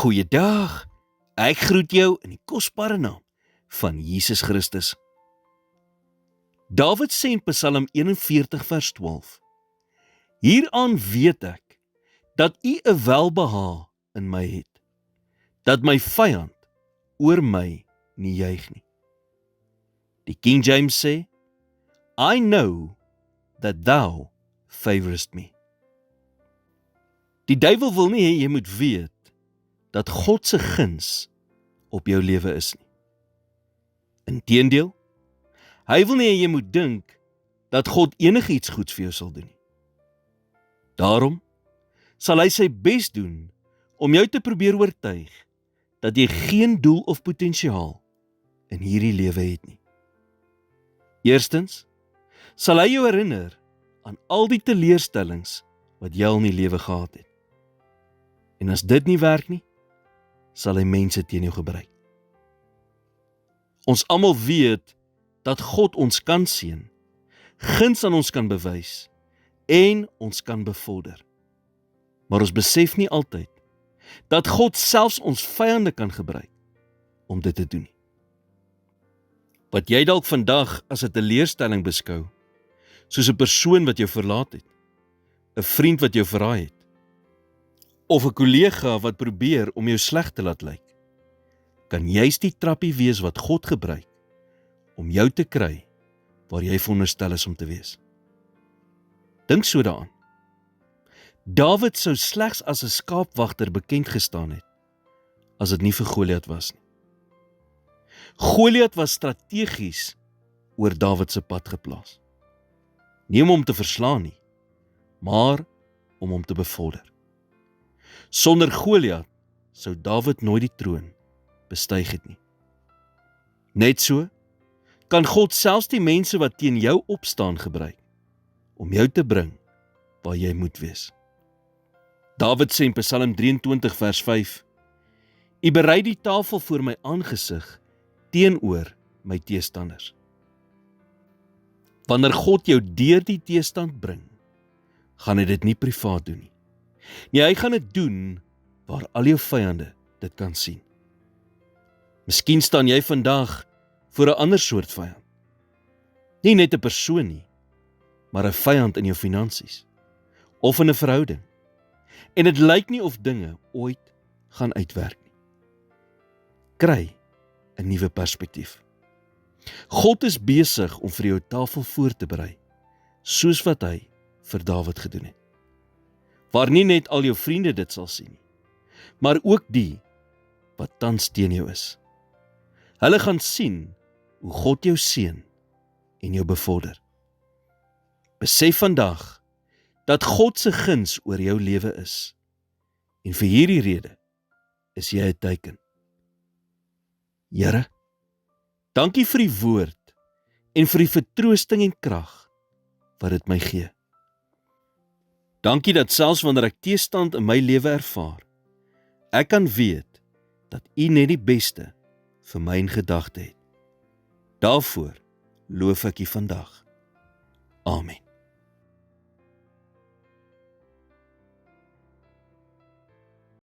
Goeiedag, ek groet jou in die kosbare naam van Jesus Christus. Dawid sê in Psalm 41 vers 12, Hieraan weet ek, dat U 'n welbehae in my het, dat my vyand oor my nie juig nie. Die King James sê, I know that thou favorest me. Die duiwel wil nie hê jy moet weet dat God se guns op jou lewe is nie. Inteendeel, hy wil nie hê jy moet dink dat God enigiets goeds vir jou sal doen nie. Daarom sal hy sy bes doen om jou te probeer oortuig dat jy geen doel of potensiaal in hierdie lewe het nie. Eerstens, sal hy jou herinner aan al die teleurstellings wat jy al in die lewe gehad het. En as dit nie werk nie, sal hy mense teen jou gebruik. Ons almal weet dat God ons kan seën, guns aan ons kan bewys en ons kan bevorder. Maar ons besef nie altyd dat God selfs ons vyande kan gebruik om dit te doen. Wat jy dalk vandag as 'n teleurstelling beskou, soos 'n persoon wat jou verlaat het, 'n vriend wat jou verraai het, of 'n kollega wat probeer om jou sleg te laat lyk, kan juis die trappie wees wat God gebruik om jou te kry waar jy veronderstel is om te wees. Dink so daaraan. Dawid sou slegs as 'n skaapwagter bekend gestaan het as dit nie vir Goliat was nie. Goliat was strategies oor Dawid se pad geplaas. Nie om hom te verslaan nie, maar om hom te bevorder. Sonder Goliat sou Dawid nooit die troon bestyg het nie. Net so kan God selfs die mense wat teen jou opstaan gebruik om jou te bring waar jy moet wees. Dawid sê in Psalm 23 vers 5, U berei die tafel voor my aangesig teenoor my teestanders. Wanneer God jou deur die teestand bring, gaan hy dit nie privaat doen nie. Nee, hy gaan dit doen waar al jou vyande dit kan sien. Miskien staan jy vandag voor 'n ander soort vyand. Nie net 'n persoon nie, maar 'n vyand in jou finansies of in 'n verhouding. En dit lyk nie of dinge ooit gaan uitwerk nie. Kry 'n nuwe perspektief. God is besig om vir jou tafel voor te berei, soos wat hy vir Dawid gedoen het. Waar nie net al jou vriende dit sal sien nie, maar ook die wat tans teen jou is. Hulle gaan sien hoe God jou seën en jou bevorder. Besef vandag dat God se guns oor jou lewe is. En vir hierdie rede is jy 'n teken. Here, dankie vir die woord en vir die vertroosting en krag wat dit my gee. Dankie dat selfs wanneer ek teestand in my lewe ervaar, ek kan weet dat U net die beste vir my in gedagte het. Daarvoor loof ek U vandag. Amen.